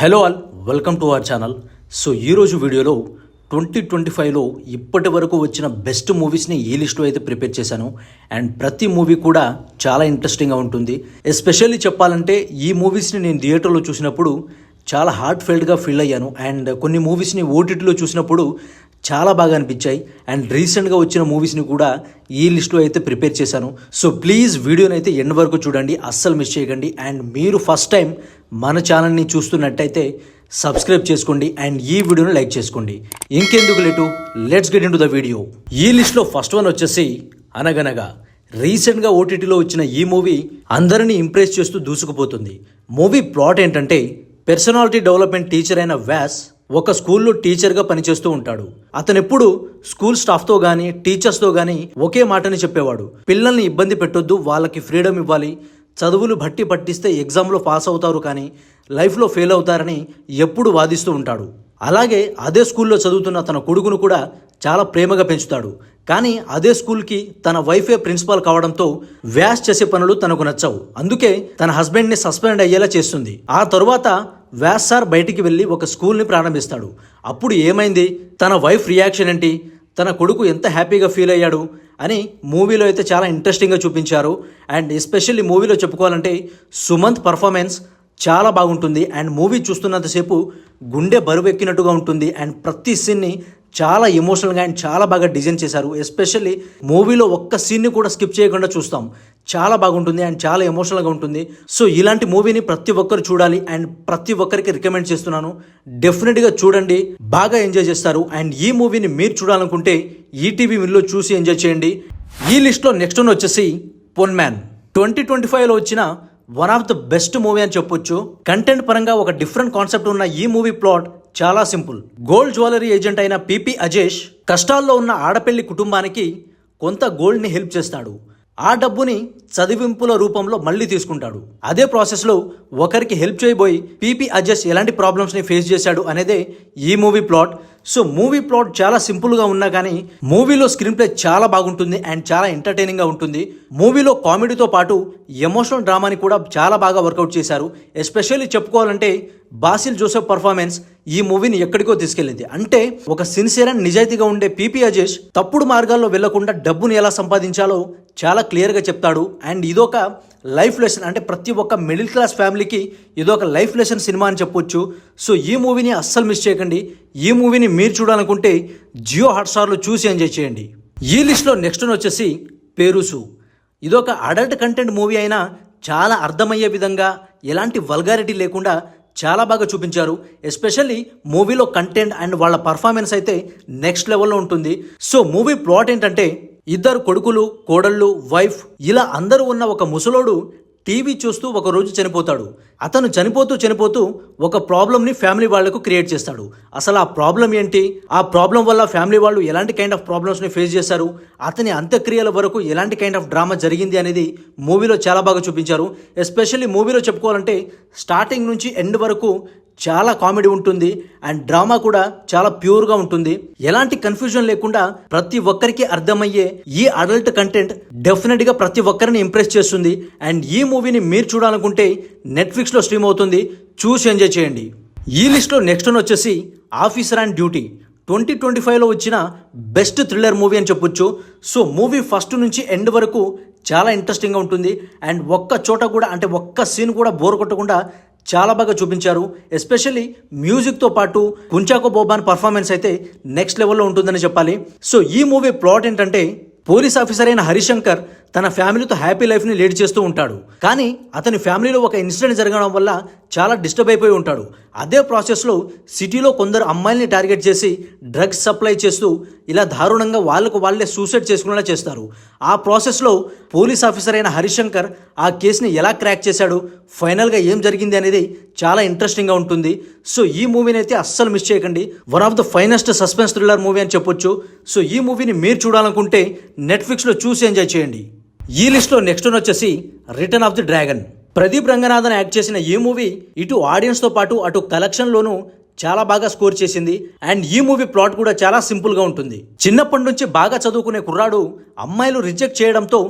Hello all, welcome to our channel. So ఈరోజు వీడియోలో 2025లో ఇప్పటి వరకు వచ్చిన బెస్ట్ మూవీస్ని ఈ లిస్ట్లో అయితే ప్రిపేర్ చేశాను. అండ్ ప్రతి మూవీ కూడా చాలా ఇంట్రెస్టింగ్గా ఉంటుంది. ఎస్పెషల్లీ చెప్పాలంటే ఈ మూవీస్ని నేను థియేటర్లో చూసినప్పుడు చాలా హార్ట్ ఫెల్ట్గా ఫీల్ అయ్యాను. అండ్ కొన్ని మూవీస్ని ఓటీటీలో చూసినప్పుడు చాలా బాగా అనిపించాయి. అండ్ రీసెంట్గా వచ్చిన మూవీస్ని కూడా ఈ లిస్ట్లో అయితే ప్రిపేర్ చేశాను. సో ప్లీజ్ వీడియోని అయితే ఎండ్ వరకు చూడండి, అస్సలు మిస్ చేయకండి. అండ్ మీరు ఫస్ట్ టైం మన ఛానల్ని చూస్తున్నట్టయితే సబ్స్క్రైబ్ చేసుకోండి అండ్ ఈ వీడియోని లైక్ చేసుకోండి. ఇంకెందుకు late, let's get into the video. ఈ లిస్ట్లో ఫస్ట్ వన్ వచ్చేసి అనగనగా. రీసెంట్గా ఓటీటీలో వచ్చిన ఈ మూవీ అందరినీ ఇంప్రెస్ చేస్తూ దూసుకుపోతుంది. మూవీ ప్లాట్ ఏంటంటే, పర్సనాలిటీ డెవలప్మెంట్ టీచర్ అయిన వ్యాస్ ఒక స్కూల్లో టీచర్గా పనిచేస్తూ ఉంటాడు. అతను ఎప్పుడు స్కూల్ స్టాఫ్తో కానీ టీచర్స్తో కానీ ఒకే మాటని చెప్పేవాడు: పిల్లల్ని ఇబ్బంది పెట్టొద్దు, వాళ్ళకి ఫ్రీడమ్ ఇవ్వాలి, చదువులు బట్టి పట్టిస్తే ఎగ్జామ్లో పాస్ అవుతారు కానీ లైఫ్లో ఫెయిల్ అవుతారని ఎప్పుడు వాదిస్తూ ఉంటాడు. అలాగే అదే స్కూల్లో చదువుతున్న తన కొడుకును కూడా చాలా ప్రేమగా పెంచుతాడు. కానీ అదే స్కూల్కి తన వైఫే ప్రిన్సిపాల్ కావడంతో వ్యాస్ చేసే పనులు తనకు నచ్చవు. అందుకే తన హస్బెండ్ని సస్పెండ్ అయ్యేలా చేస్తుంది. ఆ తరువాత వ్యాస్ సార్ బయటికి వెళ్ళి ఒక స్కూల్ని ప్రారంభిస్తాడు. అప్పుడు ఏమైంది, తన వైఫ్ రియాక్షన్ ఏంటి, తన కొడుకు ఎంత హ్యాపీగా ఫీల్ అయ్యాడు అని మూవీలో అయితే చాలా ఇంట్రెస్టింగ్గా చూపించారు. అండ్ ఎస్పెషల్లీ మూవీలో చెప్పుకోవాలంటే సుమంత్ పర్ఫార్మెన్స్ చాలా బాగుంటుంది. అండ్ మూవీ చూస్తున్నంతసేపు గుండె బరువు ఎక్కినట్టుగా ఉంటుంది. అండ్ ప్రతి సీన్ని చాలా ఎమోషనల్గా అండ్ చాలా బాగా డిజైన్ చేశారు. ఎస్పెషల్లీ మూవీలో ఒక్క సీన్ని కూడా స్కిప్ చేయకుండా చూస్తాం. చాలా బాగుంటుంది అండ్ చాలా ఎమోషనల్గా ఉంటుంది. సో ఇలాంటి మూవీని ప్రతి ఒక్కరు చూడాలి అండ్ ప్రతి ఒక్కరికి రికమెండ్ చేస్తున్నాను. డెఫినెట్గా చూడండి, బాగా ఎంజాయ్ చేస్తారు. అండ్ ఈ మూవీని మీరు చూడాలనుకుంటే ఈటీవీ విన్లో చూసి ఎంజాయ్ చేయండి. ఈ లిస్ట్లో నెక్స్ట్ వన్ వచ్చేసి పొన్ మ్యాన్. 2025లో వచ్చిన one of the best movie అని చెప్పొచ్చు. కంటెంట్ పరంగా ఒక డిఫరెంట్ కాన్సెప్ట్ ఉన్న ఈ మూవీ ప్లాట్ చాలా సింపుల్. గోల్డ్ జ్యువెలరీ ఏజెంట్ అయిన పిపి అజేష్ కష్టాల్లో ఉన్న ఆడపిల్లి కుటుంబానికి కొంత గోల్డ్ని హెల్ప్ చేస్తాడు. ఆ డబ్బుని చదివింపుల రూపంలో మళ్ళీ తీసుకుంటాడు. అదే ప్రాసెస్లో ఒకరికి హెల్ప్ చేయబోయి పిపి అజేష్ ఎలాంటి ప్రాబ్లమ్స్ని ఫేస్ చేశాడు అనేదే ఈ movie plot. So movie plot చాలా సింపుల్గా ఉన్నా కానీ మూవీలో స్క్రీన్ ప్లే చాలా బాగుంటుంది అండ్ చాలా ఎంటర్టైనింగ్గా ఉంటుంది. మూవీలో కామెడీతో పాటు ఎమోషనల్ డ్రామాని కూడా చాలా బాగా వర్కౌట్ చేశారు. ఎస్పెషల్లీ చెప్పుకోవాలంటే బాసిల్ జోసెఫ్ పర్ఫార్మెన్స్ ఈ మూవీని ఎక్కడికో తీసుకెళ్ళింది. అంటే ఒక సిన్సియర్ అండ్ నిజాయితీగా ఉండే పిపి అజేష్ తప్పుడు మార్గాల్లో వెళ్లకుండా డబ్బుని ఎలా సంపాదించాలో చాలా క్లియర్గా చెప్తాడు. అండ్ ఇదొక లైఫ్ లెసన్, అంటే ప్రతి ఒక్క మిడిల్ క్లాస్ ఫ్యామిలీకి ఇదొక లైఫ్ లెసన్ సినిమా అని చెప్పొచ్చు. సో ఈ మూవీని అస్సలు మిస్ చేయకండి. ఈ మూవీని మీరు చూడాలనుకుంటే జియో హాట్స్టార్లో చూసి ఎంజాయ్ చేయండి. ఈ లిస్ట్లో నెక్స్ట్ వచ్చేసి పేరుసు. ఇదొక అడల్ట్ కంటెంట్ మూవీ అయినా చాలా అర్థమయ్యే విధంగా, ఎలాంటి వల్గారిటీ లేకుండా చాలా బాగా చూపించారు. ఎస్పెషల్లీ మూవీలో కంటెంట్ అండ్ వాళ్ళ పర్ఫార్మెన్స్ అయితే నెక్స్ట్ లెవెల్లో ఉంటుంది. సో మూవీ ప్లాట్ ఏంటంటే, ఇద్దరు కొడుకులు, కోడళ్ళు, వైఫ్ ఇలా అందరూ ఉన్న ఒక ముసలోడు టీవీ చూస్తూ ఒక రోజు చనిపోతాడు. అతను చనిపోతూ ఒక ప్రాబ్లమ్ని ఫ్యామిలీ వాళ్లకు క్రియేట్ చేస్తాడు. అసలు ఆ ప్రాబ్లం ఏంటి, ఆ ప్రాబ్లం వల్ల ఫ్యామిలీ వాళ్ళు ఎలాంటి కైండ్ ఆఫ్ ప్రాబ్లమ్స్ని ఫేస్ చేశారు, అతని అంత్యక్రియల వరకు ఎలాంటి కైండ్ ఆఫ్ డ్రామా జరిగింది అనేది మూవీలో చాలా బాగా చూపించారు. ఎస్పెషల్లీ మూవీలో చెప్పుకోవాలంటే స్టార్టింగ్ నుంచి ఎండ్ వరకు చాలా కామెడీ ఉంటుంది అండ్ డ్రామా కూడా చాలా ప్యూర్గా ఉంటుంది. ఎలాంటి కన్ఫ్యూజన్ లేకుండా ప్రతి ఒక్కరికి అర్థమయ్యే ఈ అడల్ట్ కంటెంట్ డెఫినెట్గా ప్రతి ఒక్కరిని ఇంప్రెస్ చేస్తుంది. అండ్ ఈ మూవీని మీరు చూడాలనుకుంటే నెట్ఫ్లిక్స్లో స్ట్రీమ్ అవుతుంది, చూసి ఎంజాయ్ చేయండి. ఈ లిస్ట్లో నెక్స్ట్ వన్ వచ్చేసి ఆఫీసర్ అండ్ డ్యూటీ. 2025లో వచ్చిన బెస్ట్ థ్రిల్లర్ మూవీ అని చెప్పొచ్చు. సో మూవీ ఫస్ట్ నుంచి ఎండ్ వరకు చాలా ఇంట్రెస్టింగ్గా ఉంటుంది అండ్ ఒక్క చోట కూడా, అంటే ఒక్క సీన్ కూడా బోర్ కొట్టకుండా చాలా బాగా చూపించారు. ఎస్పెషల్లీ మ్యూజిక్తో పాటు కుంచాకో బోబాన్ పర్ఫార్మెన్స్ అయితే నెక్స్ట్ లెవెల్లో ఉంటుందని చెప్పాలి. సో ఈ మూవీ ప్లాట్ ఏంటంటే, పోలీస్ ఆఫీసర్ అయిన హరిశంకర్ తన ఫ్యామిలీతో హ్యాపీ లైఫ్ని లీడ్ చేస్తూ ఉంటాడు. కానీ అతని ఫ్యామిలీలో ఒక ఇన్సిడెంట్ జరగడం వల్ల చాలా డిస్టర్బ్ అయిపోయి ఉంటాడు. అదే ప్రాసెస్లో సిటీలో కొందరు అమ్మాయిల్ని టార్గెట్ చేసి డ్రగ్స్ సప్లై చేస్తూ ఇలా దారుణంగా వాళ్ళే సూసైడ్ చేసుకునేలా చేస్తారు. ఆ ప్రాసెస్లో పోలీస్ ఆఫీసర్ అయిన హరిశంకర్ ఆ కేసుని ఎలా క్రాక్ చేశాడు, ఫైనల్గా ఏం జరిగింది అనేది చాలా ఇంట్రెస్టింగ్గా ఉంటుంది. సో ఈ మూవీని అయితే అస్సలు మిస్ చేయకండి. One of the finest suspense thriller movie అని చెప్పొచ్చు. సో ఈ మూవీని మీరు చూడాలనుకుంటే నెట్ఫ్లిక్స్లో చూసి ఎంజాయ్ చేయండి. ఈ లిస్ట్లో నెక్స్ట్ వన్ వచ్చేసి return of the dragon. Pradeep Ranganathan act చేసిన ఈ మూవీ ఇటు ఆడియన్స్తో పాటు అటు కలెక్షన్లోనూ చాలా బాగా స్కోర్ చేసింది. అండ్ ఈ మూవీ ప్లాట్ కూడా చాలా సింపుల్ గా ఉంటుంది. చిన్నప్పటి నుంచి బాగా చదువుకునే కుర్రాడు అమ్మాయిలు రిజెక్ట్ చేయడంతో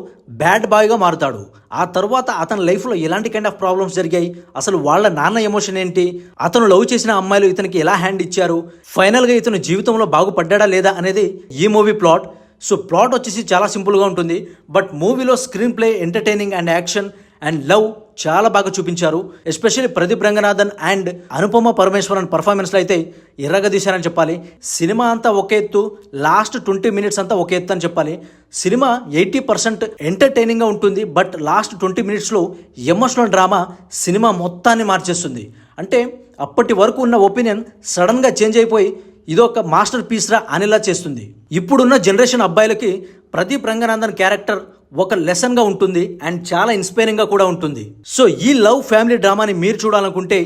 బ్యాడ్ బాయ్ గా మారుతాడు. ఆ తర్వాత అతని లైఫ్ లో ఎలాంటి కైండ్ ఆఫ్ ప్రాబ్లమ్స్ జరిగాయి, అసలు వాళ్ళ నాన్న ఎమోషన్ ఏంటి, అతను లవ్ చేసిన అమ్మాయిలు ఇతనికి ఎలా హ్యాండ్ ఇచ్చారు, ఫైనల్ గా ఇతను జీవితంలో బాగుపడ్డా లేదా అనేది ఈ మూవీ ప్లాట్. సో ప్లాట్ వచ్చేసి చాలా సింపుల్గా ఉంటుంది. బట్ మూవీలో screen play, entertaining and action and love చాలా బాగా చూపించారు. ఎస్పెషల్లీ ప్రదీప్ రంగనాథన్ అండ్ అనుపమ పరమేశ్వరన్ పర్ఫార్మెన్స్లో అయితే ఎర్రగదీశారని చెప్పాలి. సినిమా అంతా ఒక ఎత్తు, లాస్ట్ 20 minutes అంతా ఒక ఎత్తు అని చెప్పాలి. సినిమా 80% ఎంటర్టైనింగ్గా ఉంటుంది. బట్ లాస్ట్ 20 minutesలో ఎమోషనల్ డ్రామా సినిమా మొత్తాన్ని మార్చేస్తుంది. అంటే అప్పటి వరకు ఉన్న ఒపీనియన్ సడన్గా చేంజ్ అయిపోయి ఇదొక మాస్టర్ పీస్ రా అనేలా చేస్తుంది. ఇప్పుడున్న జనరేషన్ అబ్బాయిలకి ప్రదీప్ రంగనాథన్ క్యారెక్టర్ ఒక లెసన్ గా ఉంటుంది అండ్ చాలా ఇన్స్పైరింగ్ గా కూడా ఉంటుంది. సో ఈ లవ్ ఫ్యామిలీ డ్రామాని మీరు చూడాలనుకుంటే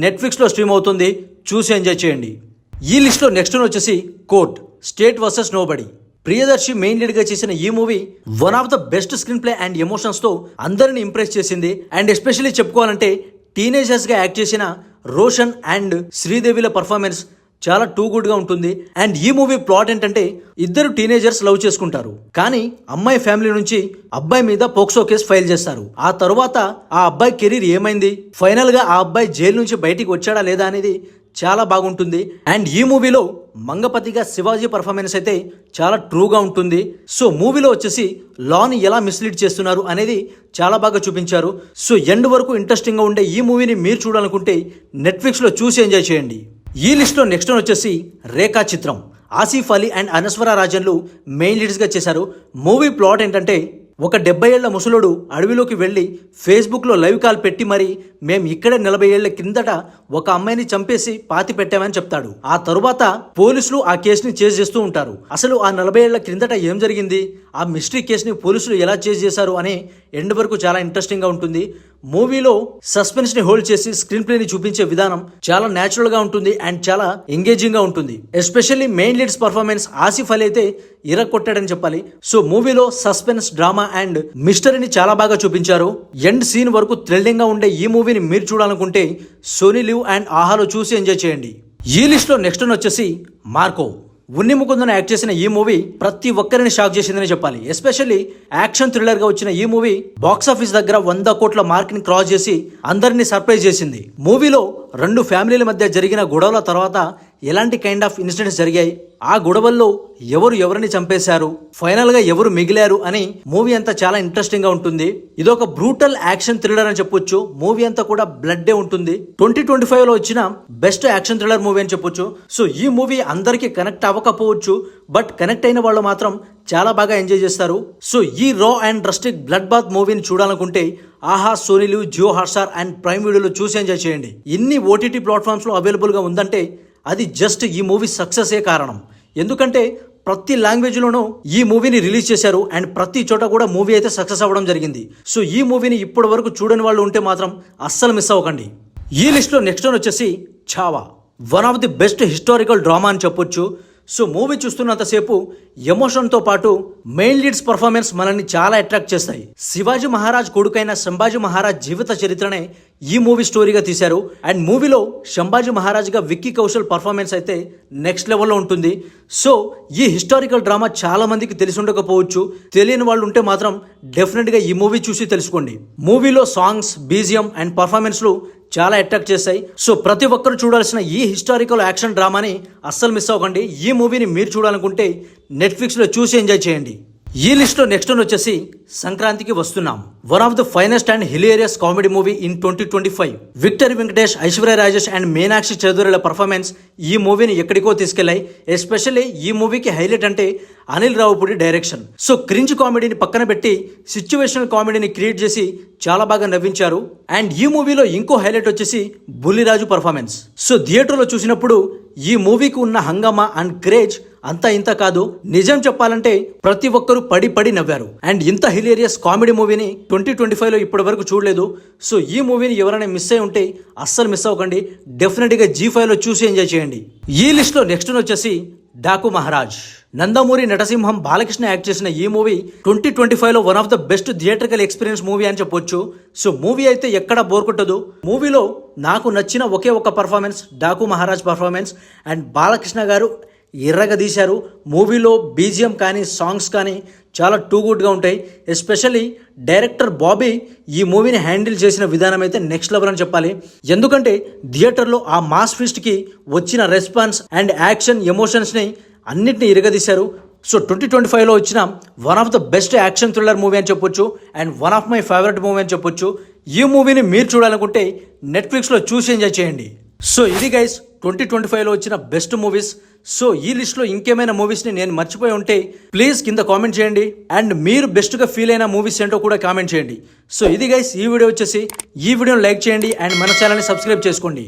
నెట్ఫ్లిక్స్ లో స్ట్రీమ్ అవుతుంది, చూసి ఎంజాయ్ చేయండి. ఈ లిస్ట్ లో నెక్స్ట్ వచ్చేసి court state versus nobody. Priyadarshi main lead గా చేసిన ఈ movie one of the best screen play and emotions తో అందరిని ఇంప్రెస్ చేసింది. అండ్ ఎస్పెషల్లీ చెప్పుకోవాలంటే టీనేజర్స్ గా యాక్ట్ చేసిన రోషన్ అండ్ శ్రీదేవిల పర్ఫార్మెన్స్ చాలా టూ గుడ్ గా ఉంటుంది. అండ్ ఈ మూవీ ప్లాట్ ఏంటంటే ఇద్దరు టీనేజర్స్ లవ్ చేసుకుంటారు, కానీ అమ్మాయి ఫ్యామిలీ నుంచి అబ్బాయి మీద పోక్సో కేసు ఫైల్ చేస్తారు. ఆ తరువాత ఆ అబ్బాయి కెరీర్ ఏమైంది, ఫైనల్ గా ఆ అబ్బాయి జైలు నుంచి బయటికి వచ్చాడా లేదా అనేది చాలా బాగుంటుంది. అండ్ ఈ మూవీలో మంగపతిగా శివాజీ పర్ఫార్మెన్స్ అయితే చాలా ట్రూగా ఉంటుంది. సో మూవీలో వచ్చేసి లాని ఎలా మిస్లీడ్ చేస్తున్నారు అనేది చాలా బాగా చూపించారు. సో ఎండ్ వరకు ఇంట్రెస్టింగ్ గా ఉండే ఈ మూవీని మీరు చూడాలనుకుంటే నెట్ఫ్లిక్స్ లో చూసి ఎంజాయ్ చేయండి. ఈ లిస్ట్ లో నెక్స్ట్ వచ్చేసి రేఖా చిత్రం. ఆసిఫ్ అలీ అండ్ అనస్వర రాజన్లు మెయిన్ లీడ్స్ గా చేశారు. మూవీ ప్లాట్ ఏంటంటే ఒక 70 ఏళ్ల ముసలుడు అడవిలోకి వెళ్లి ఫేస్బుక్ లో లైవ్ కాల్ పెట్టి మరి మేము ఇక్కడే 40 ఏళ్ల కిందట ఒక అమ్మాయిని చంపేసి పాతి పెట్టామని చెప్తాడు. ఆ తరువాత పోలీసులు ఆ కేసుని చేజ్ చేస్తూ ఉంటారు. అసలు ఆ 40 ఏళ్ల క్రిందట ఏం జరిగింది, ఆ మిస్టరీ కేసుని పోలీసులు ఎలా చేజ్ చేశారు అనే ఎండ్ వరకు చాలా ఇంట్రెస్టింగ్ గా ఉంటుంది. మూవీలో సస్పెన్స్ ని హోల్డ్ చేసి స్క్రీన్ ప్లే ని చూపించే విధానం చాలా న్యాచురల్ గా ఉంటుంది అండ్ చాలా ఎంగేజింగ్ గా ఉంటుంది. Especially main leads performance Asif Ali అయితే ఇరగొట్టాడని చెప్పాలి. సో మూవీలో సస్పెన్స్, డ్రామా అండ్ మిస్టరీని చాలా బాగా చూపించారు. ఎండ్ సీన్ వరకు థ్రిల్లింగ్ గా ఉండే ఈ మూవీని మీరు చూడాలనుకుంటే సోనీ లివ్ అండ్ ఆహాలో చూసి ఎంజాయ్ చేయండి. ఈ లిస్ట్ లో నెక్స్ట్ వచ్చేసి మార్కో. ఉన్ని ముకుందన్ యాక్ట్ చేసిన ఈ మూవీ ప్రతి ఒక్కరిని షాక్ చేసిందని చెప్పాలి. ఎస్పెషల్లీ యాక్షన్ థ్రిల్లర్ గా వచ్చిన ఈ మూవీ బాక్స్ ఆఫీస్ దగ్గర 100 కోట్ల మార్క్ ని క్రాస్ చేసి అందరినీ సర్ప్రైజ్ చేసింది. మూవీలో 2 ఫ్యామిలీల మధ్య జరిగిన గొడవల తర్వాత ఎలాంటి కైండ్ ఆఫ్ ఇన్సిడెంట్స్ జరిగాయి, ఆ గొడవల్లో ఎవరిని చంపేశారు, ఫైనల్ గా ఎవరు మిగిలారు అని మూవీ అంతా చాలా ఇంట్రెస్టింగ్ గా ఉంటుంది. ఇదొక బ్రూటల్ యాక్షన్ థ్రిల్లర్ అని చెప్పొచ్చు. మూవీ అంతా కూడా బ్లడ్ ఉంటుంది. 2025 లో వచ్చిన బెస్ట్ యాక్షన్ థ్రిల్లర్ మూవీ అని చెప్పొచ్చు. సో ఈ మూవీ అందరికీ కనెక్ట్ అవ్వకపోవచ్చు, బట్ కనెక్ట్ అయిన వాళ్ళు మాత్రం చాలా బాగా ఎంజాయ్ చేస్తారు. సో ఈ రా అండ్ రస్టిక్ బ్లడ్ బాత్ మూవీని చూడాలనుకుంటే Aha, Sony Liv, Jio Hotstar and Prime వీడియోలో చూసి ఎంజాయ్ చేయండి. ఇన్ని ఓటీటీ ప్లాట్ఫామ్స్ లో అవైలబుల్ గా ఉందంటే అది జస్ట్ ఈ మూవీ సక్సెస్ ఏ కారణం. ఎందుకంటే ప్రతి లాంగ్వేజ్లోనూ ఈ మూవీని రిలీజ్ చేశారు అండ్ ప్రతి చోట కూడా మూవీ అయితే సక్సెస్ అవ్వడం జరిగింది. సో ఈ మూవీని ఇప్పటి వరకు చూడని వాళ్ళు ఉంటే మాత్రం అస్సలు మిస్ అవ్వకండి. ఈ లిస్ట్లో నెక్స్ట్ వచ్చేసి Chhaava. One of the best historical drama అని చెప్పొచ్చు. సో మూవీ చూస్తున్నంతసేపు ఎమోషన్తో పాటు మెయిన్ లీడ్స్ పర్ఫార్మెన్స్ మనల్ని చాలా అట్రాక్ట్ చేస్తాయి. శివాజీ మహారాజ్ కొడుకైన సంభాజీ మహారాజ్ జీవిత చరిత్రనే ఈ మూవీ స్టోరీగా తీశారు. అండ్ మూవీలో సంభాజీ మహారాజ్గా విక్కీ కౌశల్ పర్ఫార్మెన్స్ అయితే నెక్స్ట్ లెవెల్లో ఉంటుంది. సో ఈ హిస్టారికల్ డ్రామా చాలా మందికి తెలిసి ఉండకపోవచ్చు. తెలియని వాళ్ళు ఉంటే మాత్రం డెఫినెట్గా ఈ మూవీ చూసి తెలుసుకోండి. మూవీలో సాంగ్స్, బీజిఎం అండ్ పర్ఫార్మెన్స్లు చాలా అట్రాక్ట్ చేస్తాయి. సో ప్రతి ఒక్కరు చూడాల్సిన ఈ హిస్టారికల్ యాక్షన్ డ్రామాని అస్సలు మిస్ అవ్వకండి. ఈ మూవీని మీరు చూడాలనుకుంటే నెట్ఫ్లిక్స్లో చూసి ఎంజాయ్ చేయండి. ఈ లిస్ట్లో నెక్స్ట్ వచ్చేసి Sankranthiki Vasthunnam. One of the finest and hilarious comedy movie in 2025. Victory Venkatesh, Aishwarya Rajesh and Meenakshi చౌదరిల పర్ఫార్మెన్స్ ఈ మూవీని ఎక్కడికో తీసుకెళ్లాయి. ఎస్పెషల్లీ ఈ మూవీకి హైలైట్ అంటే Anil Ravipudi direction. So cringe కామెడీని పక్కన పెట్టి సిచ్యువేషనల్ కామెడీని క్రియేట్ చేసి చాలా బాగా నవ్వించారు. అండ్ ఈ మూవీలో ఇంకో హైలైట్ వచ్చేసి బుల్లిరాజు పర్ఫార్మెన్స్. సో థియేటర్లో చూసినప్పుడు ఈ మూవీకి ఉన్న హంగామా అండ్ క్రేజ్ అంతా ఇంత కాదు. నిజం చెప్పాలంటే ప్రతి ఒక్కరూ పడి నవ్వారు. అండ్ ఇంత హిలేరియస్ కామెడీ మూవీని 2025లో ఇప్పటి వరకు చూడలేదు. సో ఈ మూవీని ఎవరైనా మిస్ అయి ఉంటే అస్సలు మిస్ అవ్వకండి. డెఫినెట్గా G5లో చూసి ఎంజాయ్ చేయండి. ఈ లిస్ట్లో నెక్స్ట్ వచ్చేసి డాకు మహారాజ్. నందమూరి నటసింహం బాలకృష్ణ యాక్ట్ చేసిన ఈ మూవీ 2025లో one of the best theatrical experience movie అని చెప్పొచ్చు. సో మూవీ అయితే ఎక్కడా బోర్ కొట్టదు. మూవీలో నాకు నచ్చిన ఒకే ఒక performance Daaku Maharaj performance and Balakrishna గారు ఎర్రగా తీశారు. మూవీలో బీజిఎం కానీ సాంగ్స్ కానీ చాలా టూ గుడ్గా ఉంటాయి. ఎస్పెషల్లీ డైరెక్టర్ బాబీ ఈ మూవీని హ్యాండిల్ చేసిన విధానం అయితే నెక్స్ట్ లెవెల్ అని చెప్పాలి. ఎందుకంటే థియేటర్లో ఆ మాస్ ఫీస్ట్కి వచ్చిన రెస్పాన్స్ అండ్ యాక్షన్ ఎమోషన్స్ని అన్నిటిని ఇరగదీశారు. సో 2025లో వచ్చిన one of the best action thriller movie అని చెప్పొచ్చు and one of my favourite movie అని చెప్పొచ్చు. ఈ మూవీని మీరు చూడాలనుకుంటే నెట్ఫ్లిక్స్లో చూసి ఎంజాయ్ చేయండి. సో ఇది గైస్ 2025లో వచ్చిన బెస్ట్ మూవీస్. సో ఈ లిస్ట్లో ఇంకేమైనా మూవీస్ని నేను మర్చిపోయి ఉంటే ప్లీజ్ కింద కామెంట్ చేయండి అండ్ మీరు బెస్ట్గా ఫీల్ అయిన మూవీస్ ఏంటో కూడా కామెంట్ చేయండి. సో ఇది గైస్ ఈ వీడియో వచ్చేసి ఈ వీడియోని లైక్ చేయండి అండ్ మన ఛానల్ని సబ్స్క్రైబ్ చేసుకోండి.